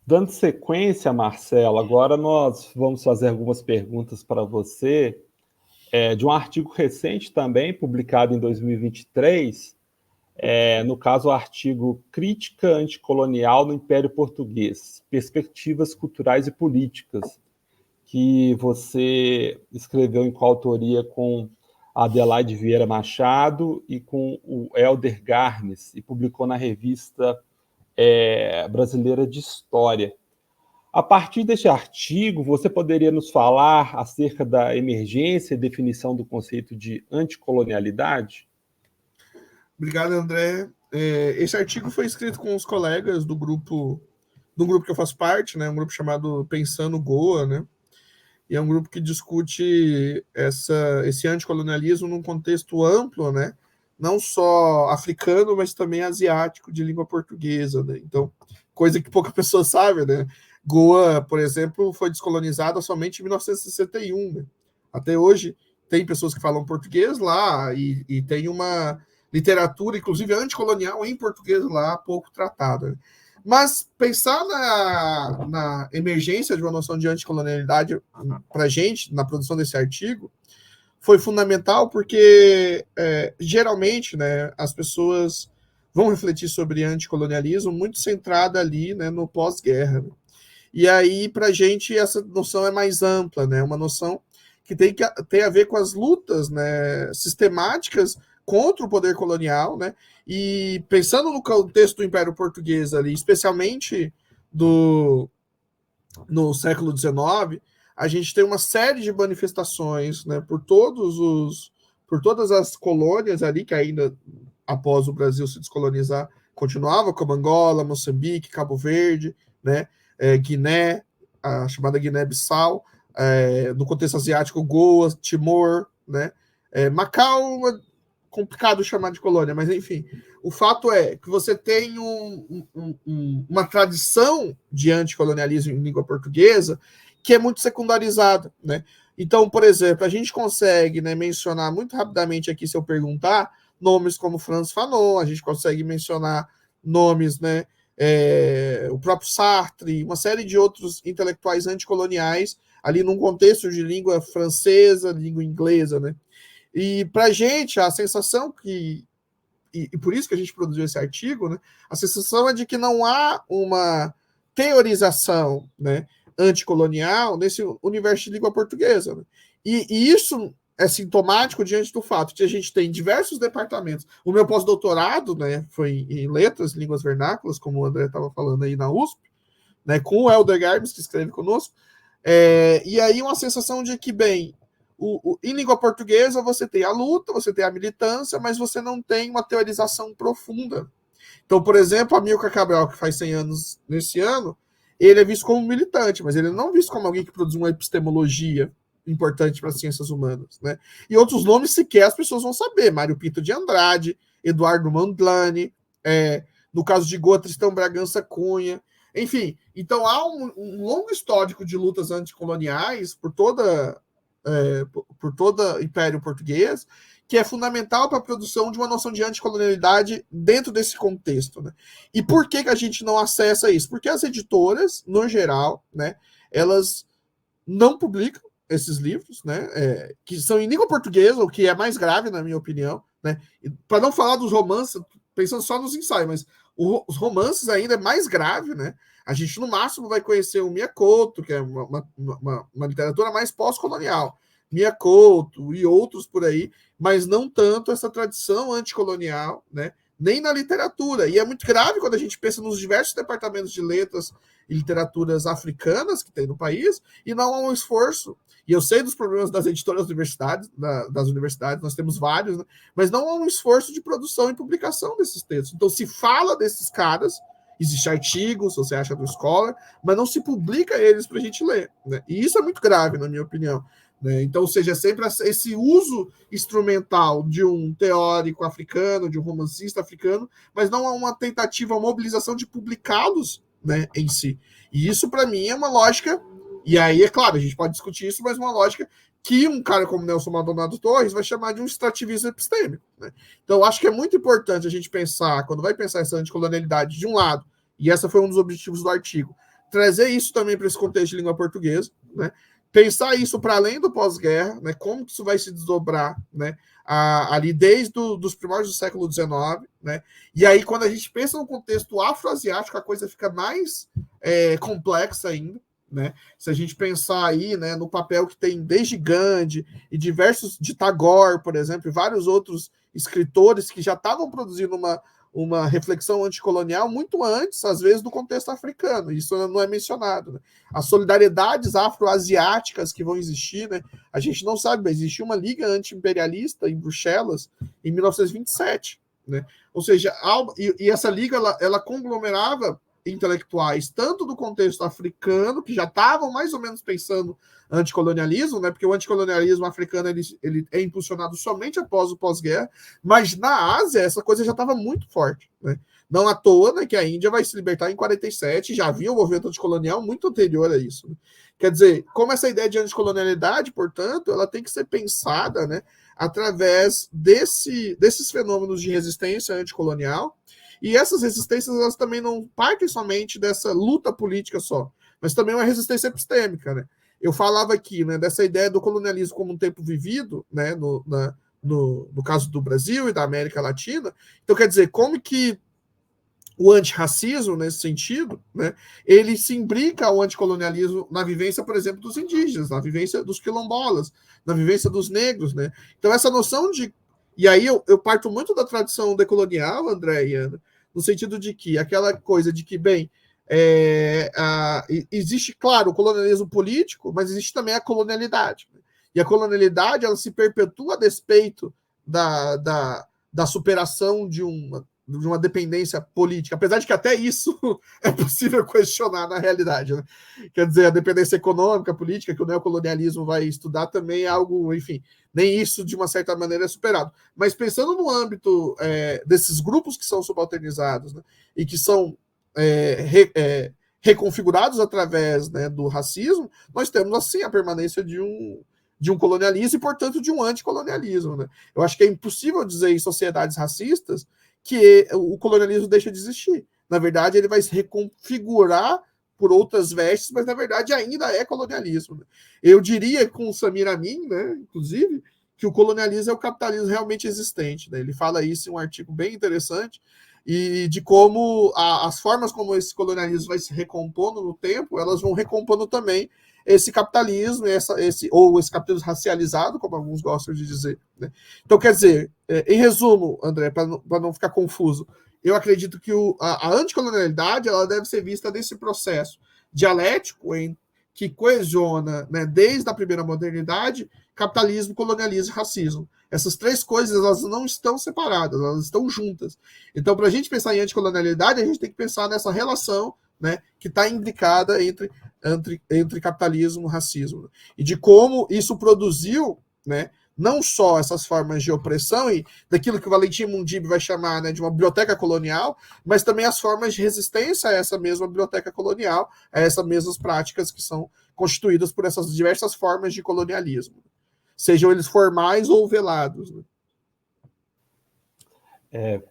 Dando sequência, Marcelo, agora nós vamos fazer algumas perguntas para você, de um artigo recente também, publicado em 2023, no caso o artigo Crítica Anticolonial no Império Português, Perspectivas Culturais e Políticas, que você escreveu em coautoria com a Adelaide Vieira Machado e com o Helder Garnes, e publicou na revista Brasileira de História. A partir deste artigo, você poderia nos falar acerca da emergência e definição do conceito de anticolonialidade? Obrigado, André. Esse artigo foi escrito com os colegas do grupo que eu faço parte, né? Um grupo chamado Pensando Goa, né? E é um grupo que discute esse anticolonialismo num contexto amplo, né? Não só africano, mas também asiático, de língua portuguesa, né? Então, coisa que pouca pessoa sabe, né? Goa, por exemplo, foi descolonizada somente em 1961, né? Até hoje, tem pessoas que falam português lá e tem uma literatura, inclusive anticolonial, em português lá, pouco tratada, né? Mas pensar na emergência de uma noção de anticolonialidade para a gente, na produção desse artigo, foi fundamental porque, geralmente, né, as pessoas vão refletir sobre anticolonialismo muito centrada ali, né, no pós-guerra. Né? E aí, para a gente, essa noção é mais ampla, né, uma noção que tem a ver com as lutas, né, sistemáticas contra o poder colonial, né? E pensando no contexto do Império Português ali, especialmente no século XIX, a gente tem uma série de manifestações, né, por todas as colônias ali que ainda após o Brasil se descolonizar continuava, como Angola, Moçambique, Cabo Verde, né, Guiné, a chamada Guiné-Bissau, no contexto asiático, Goa, Timor, né, Macau, complicado chamar de colônia, mas enfim, o fato é que você tem uma tradição de anticolonialismo em língua portuguesa que é muito secundarizada, né? Então, por exemplo, a gente consegue, né, mencionar muito rapidamente aqui, se eu perguntar, nomes como Frantz Fanon, a gente consegue mencionar nomes, né, o próprio Sartre, uma série de outros intelectuais anticoloniais ali num contexto de língua francesa, língua inglesa, né? E para a gente, a sensação e por isso que a gente produziu esse artigo, né, a sensação é de que não há uma teorização, né, anticolonial nesse universo de língua portuguesa. Né? E isso é sintomático diante do fato de a gente tem diversos departamentos. O meu pós-doutorado, né, foi em letras, línguas vernáculas, como o André estava falando aí na USP, né, com o Helder Garbes, que escreve conosco. E aí uma sensação de que, bem, em língua portuguesa você tem a luta, você tem a militância, mas você não tem uma teorização profunda. Então, por exemplo, Amílcar Cabral, que faz 100 anos nesse ano, ele é visto como militante, mas ele não é visto como alguém que produz uma epistemologia importante para as ciências humanas. Né? E outros nomes sequer as pessoas vão saber. Mário Pinto de Andrade, Eduardo Mondlane, no caso de Goa, Tristão Bragança Cunha. Enfim, então há um longo histórico de lutas anticoloniais por todo o Império Português, que é fundamental para a produção de uma noção de anticolonialidade dentro desse contexto. Né? E por que a gente não acessa isso? Porque as editoras, no geral, né, elas não publicam esses livros, né, que são em língua portuguesa, o que é mais grave, na minha opinião. Né? Para não falar dos romances, pensando só nos ensaios, mas os romances ainda é mais grave, né? A gente, no máximo, vai conhecer o Mia Couto, que é uma literatura mais pós-colonial. Mia Couto e outros por aí, mas não tanto essa tradição anticolonial, né? Nem na literatura. E é muito grave quando a gente pensa nos diversos departamentos de letras e literaturas africanas que tem no país, e não há um esforço. E eu sei dos problemas das editoras das universidades, nós temos vários, né? Mas não há um esforço de produção e publicação desses textos. Então, se fala desses caras, existe artigo, se você acha do Scholar, mas não se publica eles para a gente ler. Né? E isso é muito grave, na minha opinião. Né? Então, ou seja, sempre esse uso instrumental de um teórico africano, de um romancista africano, mas não há uma tentativa, uma mobilização de publicá-los, né, em si. E isso, para mim, é uma lógica, e aí, é claro, a gente pode discutir isso, mas uma lógica que um cara como Nelson Maldonado Torres vai chamar de um extrativismo epistêmico. Né? Então, eu acho que é muito importante a gente pensar, quando vai pensar essa anticolonialidade, de um lado, E esse foi um dos objetivos do artigo. Trazer isso também para esse contexto de língua portuguesa, né? Pensar isso para além do pós-guerra, né? Como que isso vai se desdobrar, né? Ali desde os primórdios do século XIX, né? E aí, quando a gente pensa no contexto afroasiático, a coisa fica mais complexa ainda, né? Se a gente pensar aí, né, no papel que tem desde Gandhi e diversos de Tagore, por exemplo, e vários outros escritores que já estavam produzindo uma reflexão anticolonial muito antes, às vezes, do contexto africano. Isso não é mencionado, né? As solidariedades afroasiáticas que vão existir, né? A gente não sabe, mas existiu uma liga anti-imperialista em Bruxelas em 1927, né? Ou seja, e essa liga ela conglomerava intelectuais, tanto do contexto africano, que já estavam mais ou menos pensando anticolonialismo, né? Porque o anticolonialismo africano ele é impulsionado somente após o pós-guerra, mas na Ásia essa coisa já estava muito forte, né? Não à toa, né, que a Índia vai se libertar em 47, já havia um movimento anticolonial muito anterior a isso, né? Quer dizer, como essa ideia de anticolonialidade, portanto, ela tem que ser pensada, né, através desses fenômenos de resistência anticolonial. E essas resistências, elas também não partem somente dessa luta política só, mas também uma resistência epistêmica, né? Eu falava aqui, né, dessa ideia do colonialismo como um tempo vivido, né, no caso do Brasil e da América Latina. Então, quer dizer, como que o antirracismo, nesse sentido, né, ele se imbrica ao anticolonialismo na vivência, por exemplo, dos indígenas, na vivência dos quilombolas, na vivência dos negros, né? Então, essa noção de... E aí eu parto muito da tradição decolonial, André e Ana, no sentido de que aquela coisa de que, bem, existe, claro, o colonialismo político, mas existe também a colonialidade. Né? E a colonialidade, ela se perpetua a despeito da superação de uma dependência política, apesar de que até isso é possível questionar na realidade. Né? Quer dizer, a dependência econômica, política, que o neocolonialismo vai estudar também é algo, enfim, nem isso de uma certa maneira é superado. Mas pensando no âmbito desses grupos que são subalternizados, né, e que são reconfigurados através, né, do racismo, nós temos assim a permanência de um colonialismo e, portanto, de um anticolonialismo. Né? Eu acho que é impossível dizer em sociedades racistas que o colonialismo deixa de existir. Na verdade, ele vai se reconfigurar por outras vestes, mas na verdade ainda é colonialismo. Né? Eu diria com o Samir Amin, né, inclusive, que o colonialismo é o capitalismo realmente existente. Né? Ele fala isso em um artigo bem interessante, e de como as formas como esse colonialismo vai se recompondo no tempo, elas vão recompondo também esse capitalismo, ou esse capitalismo racializado, como alguns gostam de dizer. Né? Então, quer dizer, em resumo, André, para não ficar confuso, eu acredito que a anticolonialidade ela deve ser vista nesse processo dialético que coesiona, né, desde a primeira modernidade, capitalismo, colonialismo e racismo. Essas três coisas elas não estão separadas, elas estão juntas. Então, para a gente pensar em anticolonialidade, a gente tem que pensar nessa relação, né, que está imbricada entre capitalismo e racismo. E de como isso produziu, né, não só essas formas de opressão e daquilo que o Valentim Mundib vai chamar, né, de uma biblioteca colonial, mas também as formas de resistência a essa mesma biblioteca colonial, a essas mesmas práticas que são constituídas por essas diversas formas de colonialismo, sejam eles formais ou velados. Né?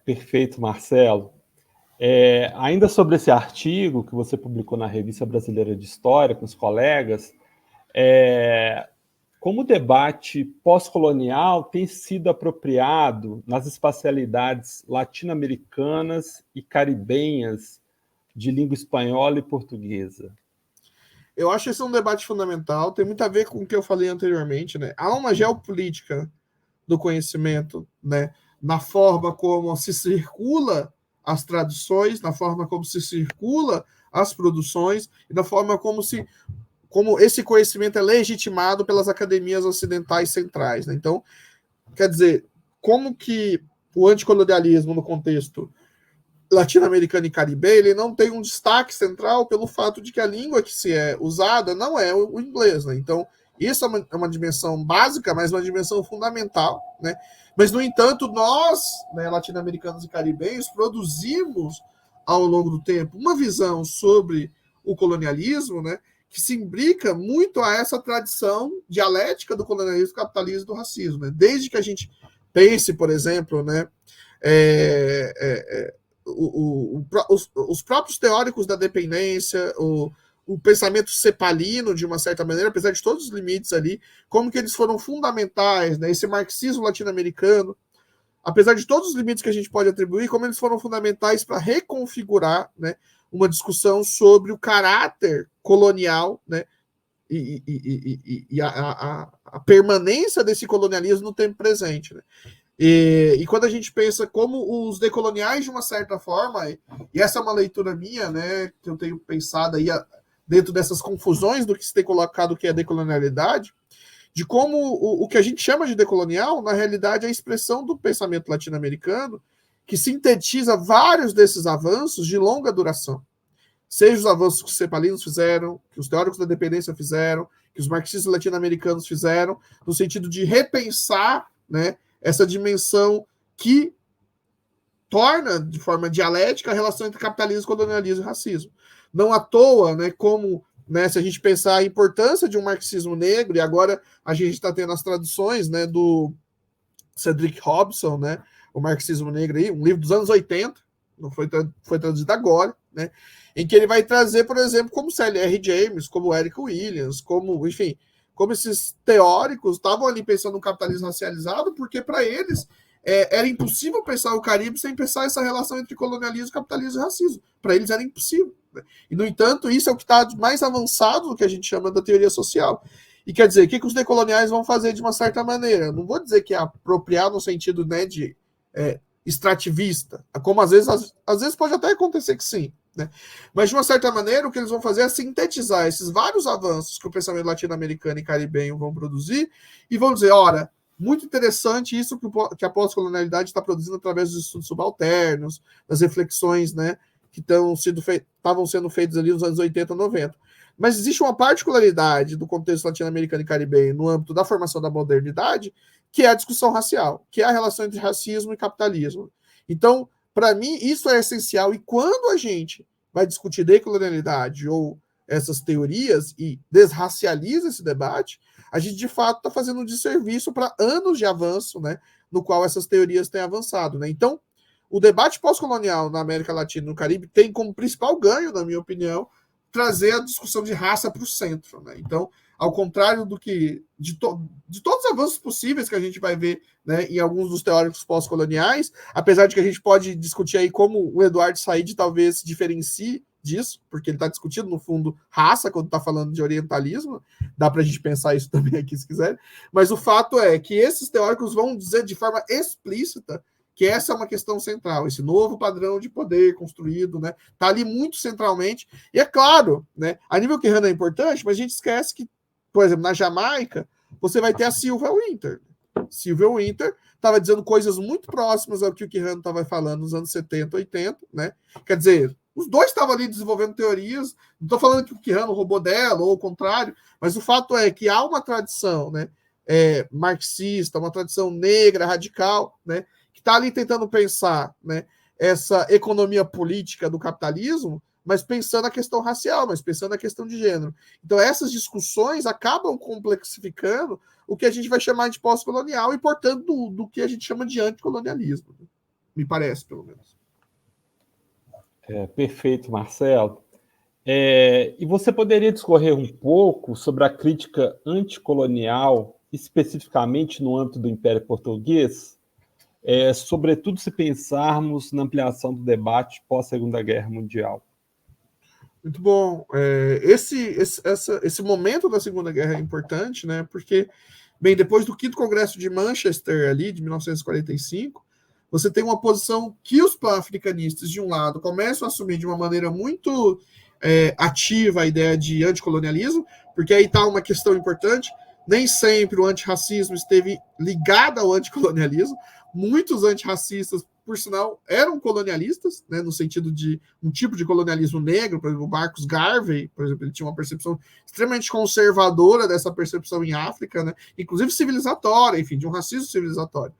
Perfeito, Marcelo. Ainda sobre esse artigo que você publicou na Revista Brasileira de História com os colegas, como o debate pós-colonial tem sido apropriado nas espacialidades latino-americanas e caribenhas de língua espanhola e portuguesa? Eu acho esse um debate fundamental, tem muito a ver com o que eu falei anteriormente. Né? Há uma geopolítica do conhecimento, né? Na forma como se circula as traduções, na forma como se circula as produções e na forma como esse conhecimento é legitimado pelas academias ocidentais centrais. Né? Então, quer dizer, como que o anticolonialismo no contexto latino-americano e caribenho, ele não tem um destaque central pelo fato de que a língua que se é usada não é o inglês. Né? Então, isso é uma dimensão básica, mas uma dimensão fundamental. Né? Mas, no entanto, nós, né, latino-americanos e caribenhos, produzimos, ao longo do tempo, uma visão sobre o colonialismo, né, que se imbrica muito a essa tradição dialética do colonialismo, do capitalismo e do racismo. Né? Desde que a gente pense, por exemplo, né, os próprios teóricos da dependência, o pensamento cepalino, de uma certa maneira, apesar de todos os limites ali, como que eles foram fundamentais, né? Esse marxismo latino-americano, apesar de todos os limites que a gente pode atribuir, como eles foram fundamentais para reconfigurar, né, uma discussão sobre o caráter colonial, né, e a permanência desse colonialismo no tempo presente. Né? E quando a gente pensa como os decoloniais, de uma certa forma, e essa é uma leitura minha, né, que eu tenho pensado aí dentro dessas confusões do que se tem colocado que é decolonialidade, de como o que a gente chama de decolonial, na realidade, é a expressão do pensamento latino-americano que sintetiza vários desses avanços de longa duração. Seja os avanços que os cepalinos fizeram, que os teóricos da dependência fizeram, que os marxistas latino-americanos fizeram, no sentido de repensar, né, essa dimensão que torna, de forma dialética, a relação entre capitalismo, colonialismo e racismo. Não à toa, né, como, né, se a gente pensar a importância de um marxismo negro, e agora a gente está tendo as traduções, né, do Cedric Robson, né, o Marxismo Negro, aí, um livro dos anos 80, não foi traduzido agora, né, em que ele vai trazer, por exemplo, como C.L.R. James, como Eric Williams, como, enfim, como esses teóricos estavam ali pensando no capitalismo racializado, porque para eles era impossível pensar o Caribe sem pensar essa relação entre colonialismo, capitalismo e racismo. Para eles era impossível. Né? E, no entanto, isso é o que está mais avançado do que a gente chama da teoria social. E quer dizer, o que os decoloniais vão fazer de uma certa maneira? Não vou dizer que é apropriar no sentido, né, de extrativista, como às vezes pode até acontecer que sim. Né? Mas, de uma certa maneira, o que eles vão fazer é sintetizar esses vários avanços que o pensamento latino-americano e caribenho vão produzir e vão dizer, ora, muito interessante isso que a pós-colonialidade está produzindo através dos estudos subalternos, das reflexões, né, que estavam sendo feitas ali nos anos 80 e 90. Mas existe uma particularidade do contexto latino-americano e caribenho no âmbito da formação da modernidade, que é a discussão racial, que é a relação entre racismo e capitalismo. Então, para mim, isso é essencial. E quando a gente vai discutir decolonialidade ou essas teorias e desracializa esse debate, a gente, de fato, está fazendo um desserviço para anos de avanço, né, no qual essas teorias têm avançado. Né? Então, o debate pós-colonial na América Latina e no Caribe tem como principal ganho, na minha opinião, trazer a discussão de raça para o centro. Né? Então, ao contrário do que de todos os avanços possíveis que a gente vai ver, né, em alguns dos teóricos pós-coloniais, apesar de que a gente pode discutir aí como o Eduardo Said talvez se diferencie disso, porque ele está discutindo, no fundo, raça, quando está falando de orientalismo, dá para a gente pensar isso também aqui, se quiser, mas o fato é que esses teóricos vão dizer de forma explícita que essa é uma questão central, esse novo padrão de poder construído, né, está ali muito centralmente, e é claro, né, a nível que Quijano é importante, mas a gente esquece que, por exemplo, na Jamaica, você vai ter a Sylvia Wynter. Sylvia Wynter estava dizendo coisas muito próximas ao que o Quijano estava falando nos anos 70, 80, né? Quer dizer, os dois estavam ali desenvolvendo teorias, não estou falando que o Quijano roubou dela, ou o contrário, mas o fato é que há uma tradição, né, marxista, uma tradição negra, radical, né, que está ali tentando pensar, né, essa economia política do capitalismo, mas pensando a questão racial, mas pensando a questão de gênero. Então, essas discussões acabam complexificando o que a gente vai chamar de pós-colonial e, portanto, do que a gente chama de anticolonialismo. Me parece, pelo menos. Perfeito, Marcelo. E você poderia discorrer um pouco sobre a crítica anticolonial, especificamente no âmbito do Império Português, sobretudo se pensarmos na ampliação do debate pós-Segunda Guerra Mundial? Muito bom. Esse momento da Segunda Guerra é importante, né? Porque, bem, depois do 5º Congresso de Manchester, ali, de 1945, você tem uma posição que os pan-africanistas, de um lado, começam a assumir de uma maneira muito ativa a ideia de anticolonialismo, porque aí está uma questão importante, nem sempre o antirracismo esteve ligado ao anticolonialismo, muitos antirracistas, por sinal, eram colonialistas, né, no sentido de um tipo de colonialismo negro. Por exemplo, o Marcus Garvey, por exemplo, ele tinha uma percepção extremamente conservadora dessa percepção em África, né, inclusive civilizatória, enfim, de um racismo civilizatório.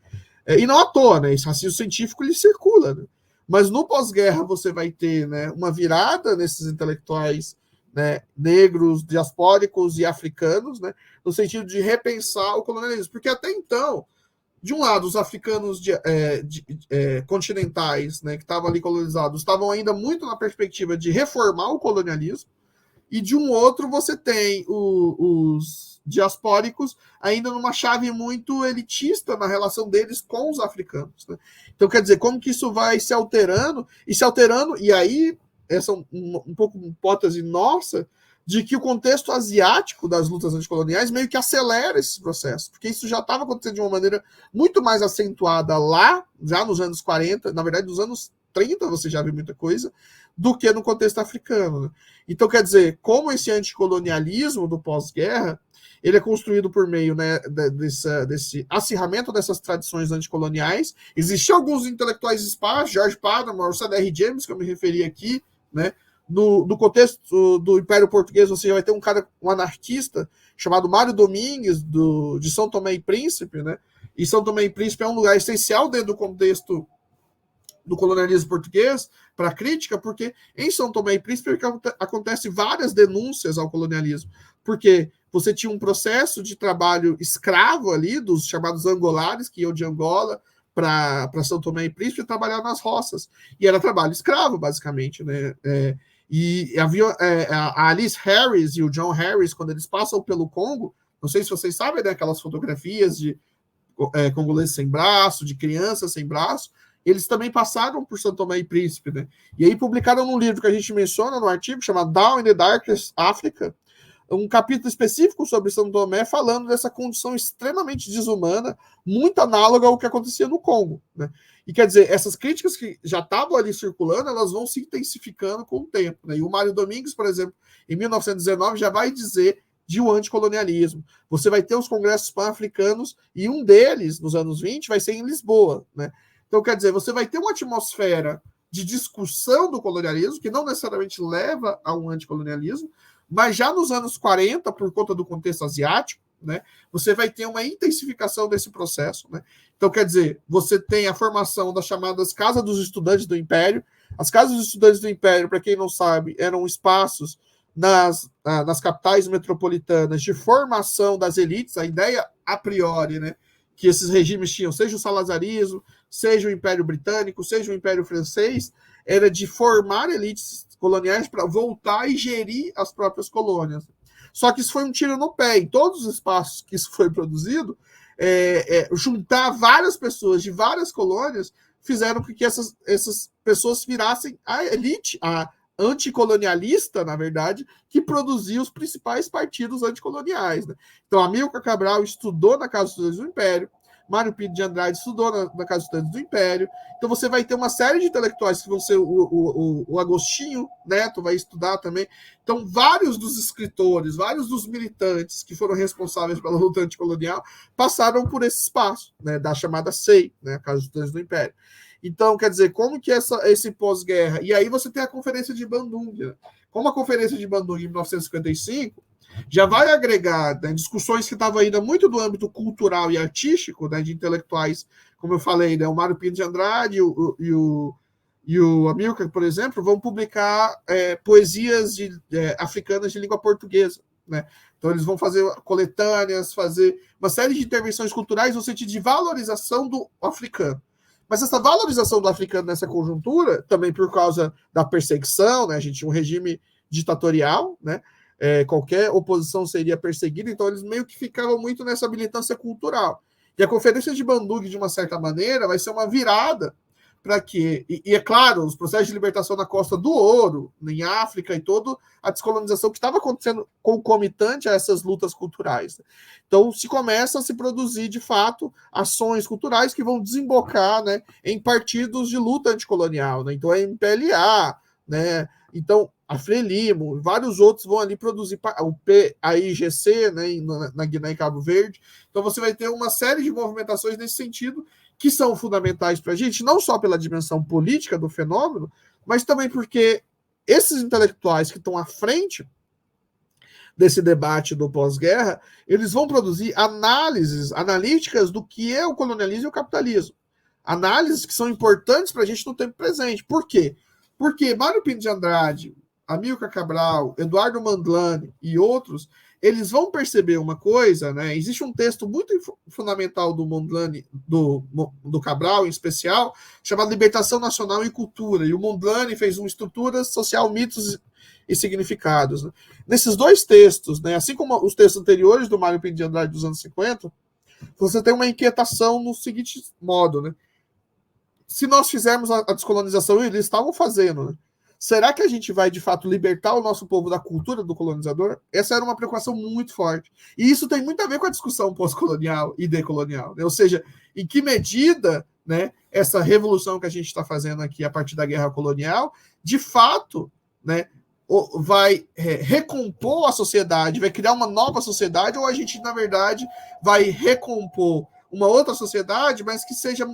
E não à toa, né, esse racismo científico ele circula, né, mas no pós-guerra você vai ter, né, uma virada nesses intelectuais, né, negros, diaspóricos e africanos, né, no sentido de repensar o colonialismo, porque até então, de um lado, os africanos continentais, né, que estavam ali colonizados, estavam ainda muito na perspectiva de reformar o colonialismo, e de um outro você tem os diaspóricos ainda numa chave muito elitista na relação deles com os africanos. Né? Então, quer dizer, como que isso vai se alterando, e aí, essa é um pouco uma hipótese nossa, de que o contexto asiático das lutas anticoloniais meio que acelera esses processos, porque isso já estava acontecendo de uma maneira muito mais acentuada lá, já nos anos 40, na verdade, nos anos 30 você já viu muita coisa, do que no contexto africano. Né? Então, quer dizer, como esse anticolonialismo do pós-guerra, ele é construído por meio, né, desse acirramento dessas tradições anticoloniais. Existiam alguns intelectuais espaços, George Padamore, Russell R. James, que eu me referi aqui, né, no contexto do Império Português, você vai ter um anarquista chamado Mário Domingues, de São Tomé e Príncipe, né? E São Tomé e Príncipe é um lugar essencial dentro do contexto do colonialismo português para a crítica, porque em São Tomé e Príncipe acontece várias denúncias ao colonialismo, porque você tinha um processo de trabalho escravo ali, dos chamados angolares, que iam de Angola para São Tomé e Príncipe trabalhar nas roças, e era trabalho escravo, basicamente, né? E havia a Alice Harris e o John Harris, quando eles passam pelo Congo, não sei se vocês sabem, né, aquelas fotografias de congoleses sem braço, de crianças sem braço, eles também passaram por São Tomé e Príncipe, né? E aí publicaram num livro que a gente menciona no artigo, chamado Down in the Darkest Africa, um capítulo específico sobre São Tomé, falando dessa condição extremamente desumana, muito análoga ao que acontecia no Congo, né? E quer dizer, essas críticas que já estavam ali circulando, elas vão se intensificando com o tempo, né? E o Mário Domingues, por exemplo, em 1919, já vai dizer de um anticolonialismo. Você vai ter os congressos pan-africanos, e um deles, nos anos 20, vai ser em Lisboa, né? Então, quer dizer, você vai ter uma atmosfera de discussão do colonialismo, que não necessariamente leva a um anticolonialismo, mas já nos anos 40, por conta do contexto asiático, né, você vai ter uma intensificação desse processo. Né? Então, quer dizer, você tem a formação das chamadas Casas dos Estudantes do Império. As Casas dos Estudantes do Império, para quem não sabe, eram espaços nas capitais metropolitanas de formação das elites, a ideia a priori, né, que esses regimes tinham, seja o salazarismo, seja o Império Britânico, seja o Império Francês, era de formar elites coloniais para voltar e gerir as próprias colônias. Só que isso foi um tiro no pé. Em todos os espaços que isso foi produzido, juntar várias pessoas de várias colônias fizeram com que essas pessoas virassem a elite, a anticolonialista, na verdade, que produzia os principais partidos anticoloniais. Né? Então, Amílcar Cabral estudou na Casa dos Estudantes do Império, Mário Pinto de Andrade estudou na Casa dos Estudantes do Império. Então, você vai ter uma série de intelectuais que vão ser o Agostinho Neto vai estudar também. Então, vários dos escritores, vários dos militantes que foram responsáveis pela luta anticolonial passaram por esse espaço, né, da chamada SEI, né, a Casa dos Estudantes do Império. Então, quer dizer, como que esse pós-guerra... E aí você tem a Conferência de Bandung. Né? Como a Conferência de Bandung, em 1955, já vai agregar, né, discussões que estavam ainda muito do âmbito cultural e artístico, né, de intelectuais, como eu falei, né, o Mário Pinto de Andrade e o Amílcar, por exemplo, vão publicar poesias africanas de língua portuguesa. Né? Então, eles vão fazer coletâneas, fazer uma série de intervenções culturais no sentido de valorização do africano. Mas essa valorização do africano nessa conjuntura, também por causa da perseguição, né? A gente tinha um regime ditatorial, né? Qualquer oposição seria perseguida, então eles meio que ficavam muito nessa militância cultural. E a Conferência de Bandung, de uma certa maneira, vai ser uma virada para que... E é claro, os processos de libertação na Costa do Ouro, em África, e toda a descolonização que estava acontecendo concomitante a essas lutas culturais. Então, se começa a se produzir, de fato, ações culturais que vão desembocar, né, em partidos de luta anticolonial. Né? Então, a MPLA, né? Então, a Frelimo, vários outros vão ali produzir, a IGC, né, na Guiné e Cabo Verde. Então, você vai ter uma série de movimentações nesse sentido, que são fundamentais para a gente, não só pela dimensão política do fenômeno, mas também porque esses intelectuais que estão à frente desse debate do pós-guerra, eles vão produzir análises analíticas do que é o colonialismo e o capitalismo. Análises que são importantes para a gente no tempo presente. Por quê? Porque Mário Pinto de Andrade, Amílcar Cabral, Eduardo Mandlani e outros, eles vão perceber uma coisa, né? Existe um texto muito fundamental do Mondlane, do Cabral, em especial, chamado Libertação Nacional e Cultura. E o Mondlane fez uma estrutura social, mitos e significados. Né? Nesses dois textos, né, assim como os textos anteriores do Mário Pinto de Andrade dos anos 50, você tem uma inquietação no seguinte modo, né? Se nós fizermos a descolonização, eles estavam fazendo, né? Será que a gente vai, de fato, libertar o nosso povo da cultura do colonizador? Essa era uma preocupação muito forte. E isso tem muito a ver com a discussão pós-colonial e decolonial. Né? Ou seja, em que medida, né, essa revolução que a gente está fazendo aqui a partir da guerra colonial, de fato, né, vai recompor a sociedade, vai criar uma nova sociedade, ou a gente, na verdade, vai recompor uma outra sociedade, mas que seja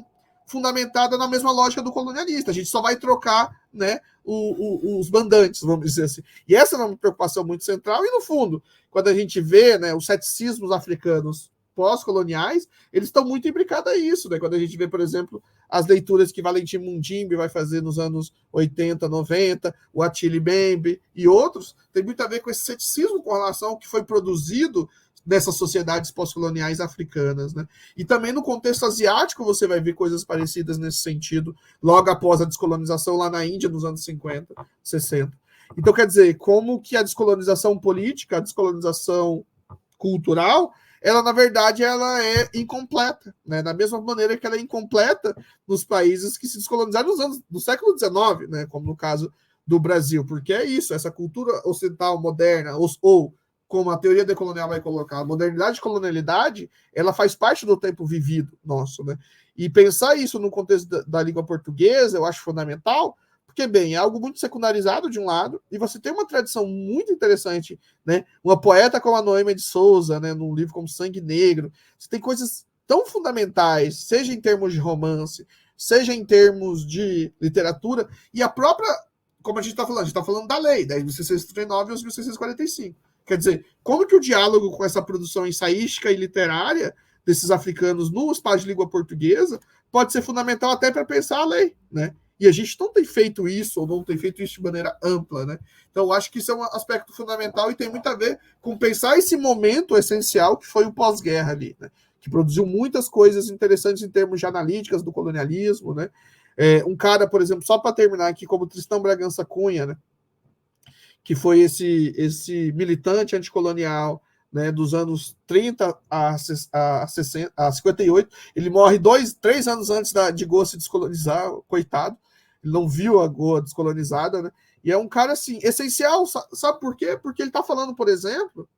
fundamentada na mesma lógica do colonialista. A gente só vai trocar, né, os mandantes, vamos dizer assim. E essa é uma preocupação muito central. E, no fundo, quando a gente vê, né, os ceticismos africanos pós-coloniais, eles estão muito imbricados a isso. Né? Quando a gente vê, por exemplo, as leituras que Valentim Mundimbe vai fazer nos anos 80, 90, o Attili Bembe e outros, tem muito a ver com esse ceticismo com relação ao que foi produzido dessas sociedades pós-coloniais africanas. Né? E também no contexto asiático você vai ver coisas parecidas nesse sentido, logo após a descolonização lá na Índia, nos anos 50, 60. Então, quer dizer, como que a descolonização política, a descolonização cultural, ela, na verdade, ela é incompleta, né? Da mesma maneira que ela é incompleta nos países que se descolonizaram nos anos do século XIX, né? Como no caso do Brasil, porque é isso, essa cultura ocidental moderna, ou como a teoria decolonial vai colocar, a modernidade e colonialidade, ela faz parte do tempo vivido nosso, né? E pensar isso no contexto da língua portuguesa, eu acho fundamental, porque, bem, é algo muito secundarizado de um lado, e você tem uma tradição muito interessante, né? Uma poeta como a Noêmia de Souza, né? Num livro como Sangue Negro, você tem coisas tão fundamentais, seja em termos de romance, seja em termos de literatura, e a própria, como a gente está falando da lei, da 1639 e 1645. Quer dizer, como que o diálogo com essa produção ensaística e literária desses africanos no espaço de língua portuguesa pode ser fundamental até para pensar a lei, né? E a gente não tem feito isso, ou não tem feito isso de maneira ampla, né? Então, eu acho que isso é um aspecto fundamental e tem muito a ver com pensar esse momento essencial que foi o pós-guerra ali, né? Que produziu muitas coisas interessantes em termos de analíticas do colonialismo, né? Um cara, por exemplo, só para terminar aqui, como Tristão Bragança Cunha, né? Que foi esse militante anticolonial, né, dos anos 30 a 58, ele morre 3 anos antes de Goa se descolonizar, coitado, ele não viu a Goa descolonizada, né, e é um cara, assim, essencial, sabe por quê? Porque ele está falando, por exemplo,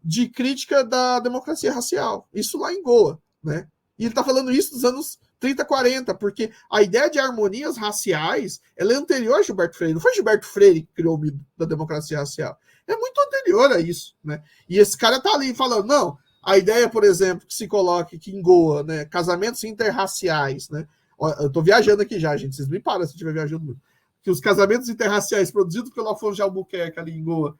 de crítica da democracia racial, isso lá em Goa, né, e ele está falando isso dos anos 30, 40, porque a ideia de harmonias raciais ela é anterior a Gilberto Freire. Não foi Gilberto Freire que criou o mito da democracia racial. É muito anterior a isso. Né? E esse cara tá ali falando, não, a ideia, por exemplo, que se coloque aqui em Goa, né, casamentos interraciais, né? Eu tô viajando aqui já, gente, vocês me param se eu estiver viajando muito. Que os casamentos interraciais produzidos pelo Afonso de Albuquerque ali em Goa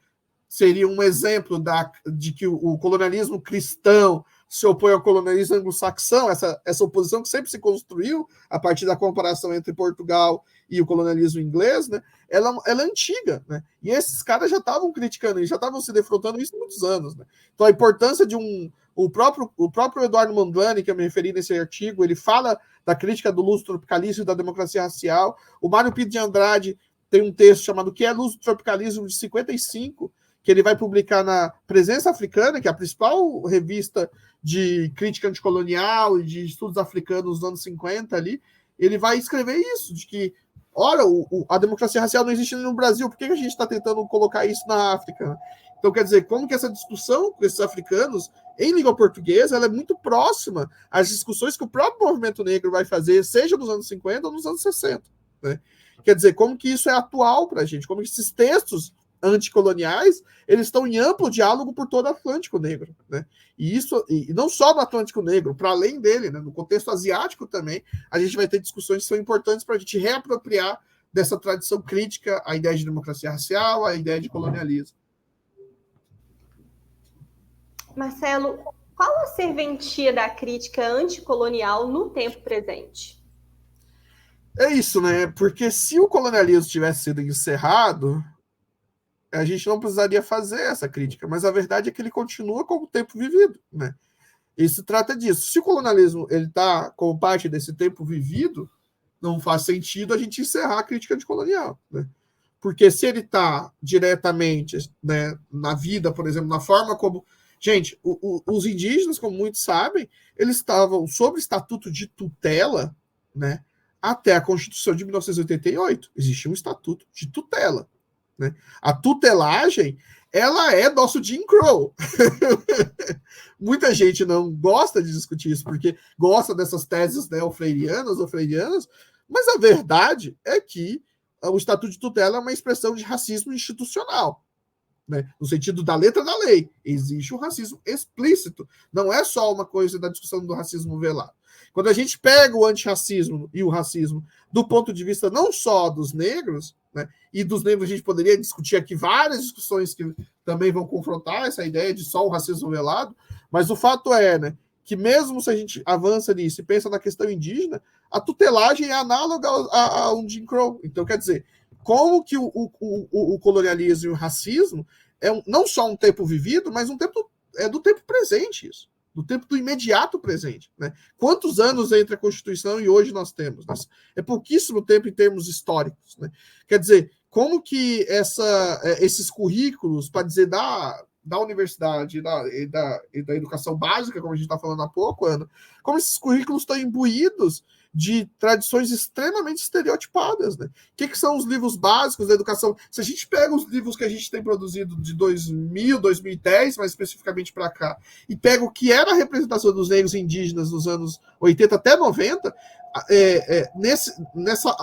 seria um exemplo de que o colonialismo cristão se opõe ao colonialismo anglo-saxão, essa oposição que sempre se construiu a partir da comparação entre Portugal e o colonialismo inglês, né, ela é antiga. Né, e esses caras já estavam criticando, já estavam se defrontando isso há muitos anos. Né. Então a importância de o próprio Eduardo Mondlane, que eu me referi nesse artigo, ele fala da crítica do luso tropicalista e da democracia racial. O Mário Pinto de Andrade tem um texto chamado Que é Luso Tropicalismo, de 55, que ele vai publicar na Presença Africana, que é a principal revista de crítica anticolonial e de estudos africanos dos anos 50 ali, ele vai escrever isso, de que, ora, a democracia racial não existe no Brasil, por que a gente está tentando colocar isso na África? Então, quer dizer, como que essa discussão com esses africanos em língua portuguesa, ela é muito próxima às discussões que o próprio movimento negro vai fazer, seja nos anos 50 ou nos anos 60. Né? Quer dizer, como que isso é atual para a gente, como que esses textos anticoloniais, eles estão em amplo diálogo por todo o Atlântico Negro, né? E isso, e não só no Atlântico Negro, para além dele, né? No contexto asiático também, a gente vai ter discussões que são importantes para a gente reapropriar dessa tradição crítica à ideia de democracia racial, à ideia de colonialismo. Marcelo, qual a serventia da crítica anticolonial no tempo presente? É isso, né? Porque se o colonialismo tivesse sido encerrado, a gente não precisaria fazer essa crítica, mas a verdade é que ele continua como tempo vivido, né? E se trata disso. Se o colonialismo ele está como parte desse tempo vivido, não faz sentido a gente encerrar a crítica anticolonial, né? Porque se ele está diretamente, né, na vida, por exemplo, na forma como... Gente, os indígenas, como muitos sabem, eles estavam sob estatuto de tutela, né, até a Constituição de 1988. Existia um estatuto de tutela, né? A tutelagem, ela é nosso Jim Crow. Muita gente não gosta de discutir isso, porque gosta dessas teses neo-freirianas ou freirianas, mas a verdade é que o estatuto de tutela é uma expressão de racismo institucional, né? No sentido da letra da lei. Existe um racismo explícito. Não é só uma coisa da discussão do racismo velado. Quando a gente pega o antirracismo e o racismo do ponto de vista não só dos negros, né, e dos negros a gente poderia discutir aqui várias discussões que também vão confrontar essa ideia de só o racismo velado, mas o fato é, né, que mesmo se a gente avança nisso e pensa na questão indígena, a tutelagem é análoga a um Jim Crow. Então, quer dizer, como que o colonialismo e o racismo não só um tempo vivido, mas um tempo do tempo presente, isso. Do tempo do imediato presente, né? Quantos anos entre a Constituição e hoje nós temos? Né? É pouquíssimo tempo em termos históricos, né? Quer dizer, como que esses currículos, para dizer da universidade e da educação básica, como a gente está falando há pouco, Ana, como esses currículos estão imbuídos de tradições extremamente estereotipadas, né? O que são os livros básicos da educação? Se a gente pega os livros que a gente tem produzido de 2000, 2010, mais especificamente para cá, e pega o que era a representação dos negros e indígenas nos anos 80 até 90,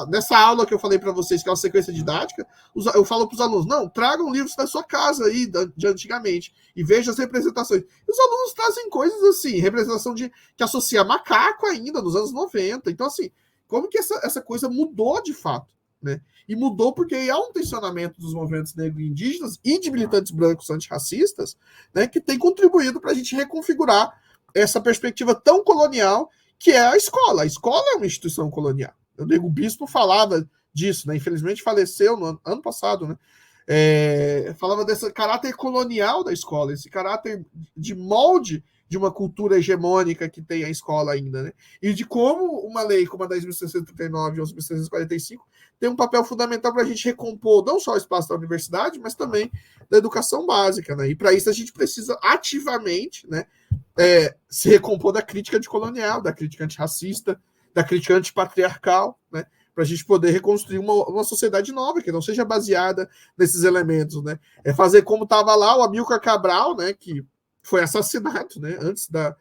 nessa aula que eu falei para vocês, que é uma sequência didática, eu falo para os alunos, não, tragam livros da sua casa aí, de antigamente, e vejam as representações. E os alunos trazem coisas assim, representação que associa macaco ainda, nos anos 90. Então, assim, como que essa coisa mudou de fato, né? E mudou porque há um tensionamento dos movimentos negros e indígenas e de militantes brancos antirracistas, né, que tem contribuído para a gente reconfigurar essa perspectiva tão colonial que é a escola. A escola é uma instituição colonial. O bispo falava disso, né? Infelizmente faleceu no ano passado, né? Falava desse caráter colonial da escola, esse caráter de molde de uma cultura hegemônica que tem a escola ainda, né? E de como uma lei como a 10.639 e 11.645 tem um papel fundamental para a gente recompor não só o espaço da universidade, mas também da educação básica, né? E para isso a gente precisa ativamente, né, se recompor da crítica anticolonial, da crítica antirracista, da crítica antipatriarcal, né? Para a gente poder reconstruir uma sociedade nova, que não seja baseada nesses elementos, né? É fazer como estava lá o Amílcar Cabral, né, que foi assassinado, né, antes da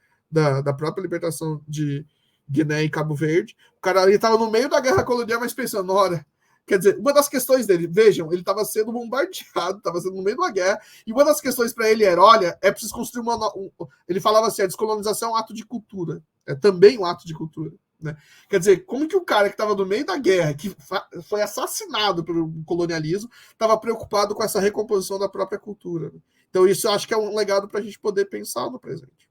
própria libertação de Guiné e Cabo Verde. O cara estava no meio da guerra colonial, mas pensando, ora, quer dizer, uma das questões dele, vejam, ele estava sendo bombardeado, estava sendo no meio de uma guerra, e uma das questões para ele era, olha, é preciso construir ele falava assim, a descolonização é um ato de cultura, é também um ato de cultura, né? Quer dizer, como que o cara que estava no meio da guerra, que foi assassinado pelo colonialismo, estava preocupado com essa recomposição da própria cultura, né? Então isso eu acho que é um legado para a gente poder pensar no presente.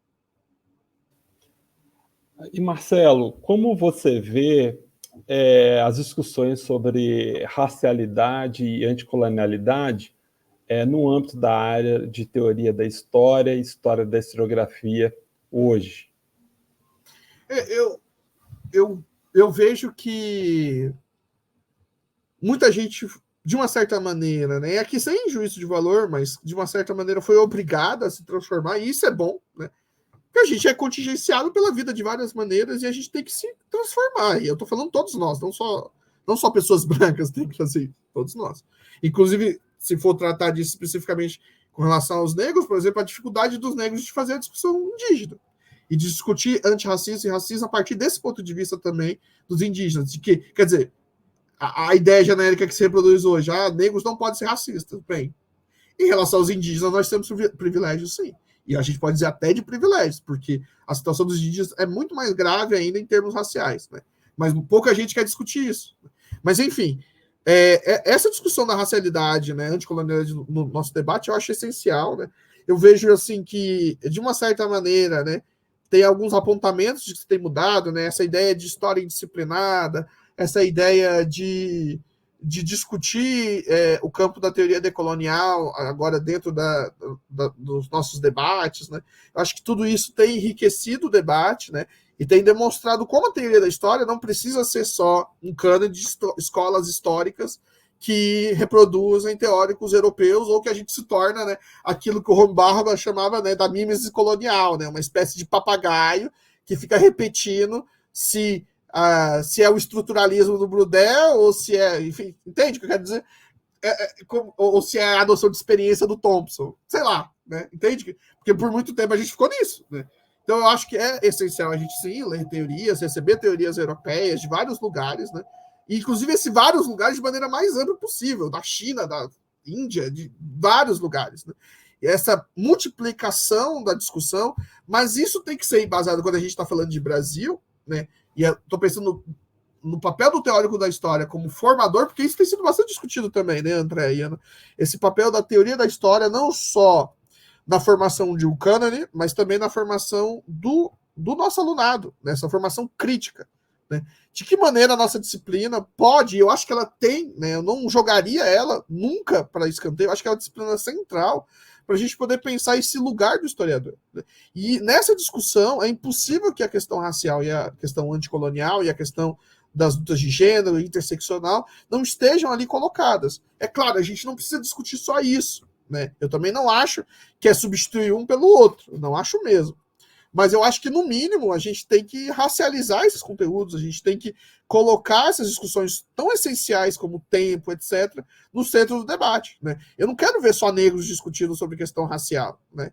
E Marcelo, como você vê as discussões sobre racialidade e anticolonialidade no âmbito da área de teoria da história e história da historiografia hoje? Eu vejo que muita gente, de uma certa maneira, né, aqui sem juízo de valor, mas de uma certa maneira foi obrigada a se transformar, e isso é bom, né? Porque a gente é contingenciado pela vida de várias maneiras e a gente tem que se transformar. E eu estou falando todos nós, não só pessoas brancas têm que fazer isso, todos nós. Inclusive, se for tratar disso especificamente com relação aos negros, por exemplo, a dificuldade dos negros de fazer a discussão indígena e de discutir antirracismo e racismo a partir desse ponto de vista também dos indígenas. De que, quer dizer, a ideia genérica que se reproduz hoje, negros não podem ser racistas. Bem, em relação aos indígenas, nós temos privilégios, sim. E a gente pode dizer até de privilégios, porque a situação dos indígenas é muito mais grave ainda em termos raciais, né? Mas pouca gente quer discutir isso. Mas, enfim, essa discussão da racialidade, né, anticolonialidade no nosso debate, eu acho essencial, né? Eu vejo, assim, que, de uma certa maneira, né, tem alguns apontamentos de que tem mudado, né? Essa ideia de história indisciplinada, essa ideia de de discutir o campo da teoria decolonial, agora dentro dos nossos debates, né? Eu acho que tudo isso tem enriquecido o debate, né? E tem demonstrado como a teoria da história não precisa ser só um cânone de escolas históricas que reproduzem teóricos europeus, ou que a gente se torna, né, aquilo que o Ron Barba chamava, né, da mimesis colonial, né, uma espécie de papagaio que fica repetindo se é o estruturalismo do Brodel, ou se é, enfim, entende o que eu quero dizer? Ou se é a adoção de experiência do Thompson, sei lá, né? Entende? Porque por muito tempo a gente ficou nisso, né? Então eu acho que é essencial a gente sim ler teorias, receber teorias europeias de vários lugares, né? E, inclusive esses vários lugares de maneira mais ampla possível, da China, da Índia, de vários lugares, né? E essa multiplicação da discussão, mas isso tem que ser embasado quando a gente está falando de Brasil, né? E estou pensando no papel do teórico da história como formador, porque isso tem sido bastante discutido também, né, André e Ana? Esse papel da teoria da história, não só na formação de um cânone, mas também na formação do nosso alunado, nessa formação crítica, né? De que maneira a nossa disciplina pode, eu acho que ela tem, né, eu não jogaria ela nunca para escanteio, eu acho que é uma disciplina central para a gente poder pensar esse lugar do historiador, né? E nessa discussão é impossível que a questão racial e a questão anticolonial e a questão das lutas de gênero, interseccional, não estejam ali colocadas. É claro, a gente não precisa discutir só isso, né? Eu também não acho que é substituir um pelo outro, não acho mesmo. Mas eu acho que, no mínimo, a gente tem que racializar esses conteúdos, a gente tem que colocar essas discussões tão essenciais como tempo, etc., no centro do debate, né? Eu não quero ver só negros discutindo sobre questão racial, né?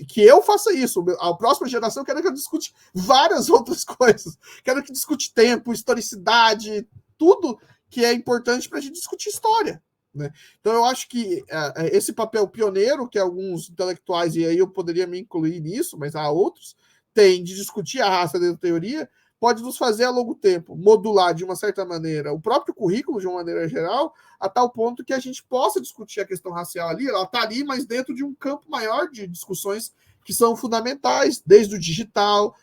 Que eu faça isso. A próxima geração quero que eu discute várias outras coisas. Quero que discute tempo, historicidade, tudo que é importante para a gente discutir história, né? Então eu acho que esse papel pioneiro que alguns intelectuais, e aí eu poderia me incluir nisso, mas há outros, têm de discutir a raça dentro da teoria, pode nos fazer a longo tempo modular de uma certa maneira o próprio currículo de uma maneira geral, a tal ponto que a gente possa discutir a questão racial ali, ela está ali, mas dentro de um campo maior de discussões que são fundamentais, desde o digital,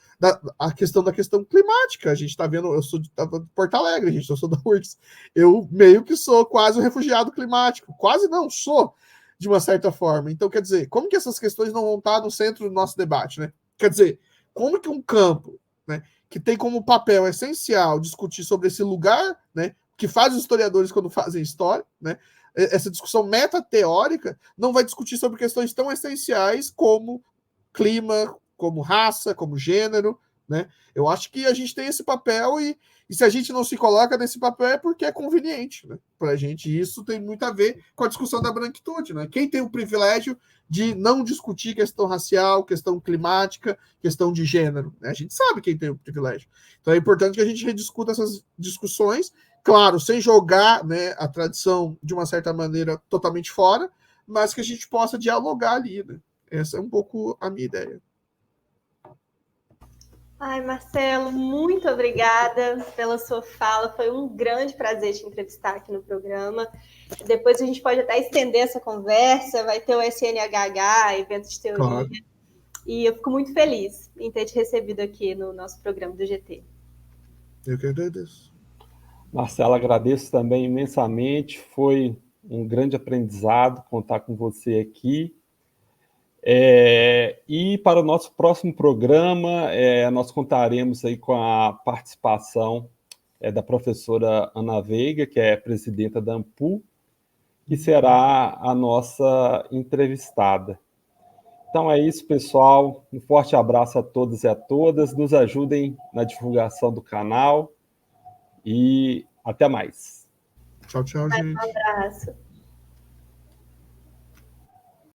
a questão da questão climática. A gente está vendo, eu sou de Porto Alegre, gente, eu sou da URGS, eu meio que sou quase um refugiado climático, quase não, sou, de uma certa forma. Então, quer dizer, como que essas questões não vão estar no centro do nosso debate, né? Quer dizer, como que um campo, né, que tem como papel essencial discutir sobre esse lugar, né, que faz os historiadores quando fazem história, né, essa discussão metateórica, não vai discutir sobre questões tão essenciais como clima, como raça, como gênero, né? Eu acho que a gente tem esse papel e se a gente não se coloca nesse papel é porque é conveniente, né, para a gente. E isso tem muito a ver com a discussão da branquitude, né? Quem tem o privilégio de não discutir questão racial, questão climática, questão de gênero, né? A gente sabe quem tem o privilégio. Então é importante que a gente rediscuta essas discussões, claro, sem jogar, né, a tradição de uma certa maneira totalmente fora, mas que a gente possa dialogar ali, né? Essa é um pouco a minha ideia. Ai, Marcelo, muito obrigada pela sua fala. Foi um grande prazer te entrevistar aqui no programa. Depois a gente pode até estender essa conversa, vai ter o SNHH, evento de teoria. Claro. E eu fico muito feliz em ter te recebido aqui no nosso programa do GT. Eu que agradeço. Marcelo, agradeço também imensamente. Foi um grande aprendizado contar com você aqui. E para o nosso próximo programa, nós contaremos aí com a participação da professora Ana Veiga, que é presidenta da AMPU, que será a nossa entrevistada. Então é isso, pessoal. Um forte abraço a todos e a todas. Nos ajudem na divulgação do canal e até mais. Tchau, tchau, gente. Um abraço.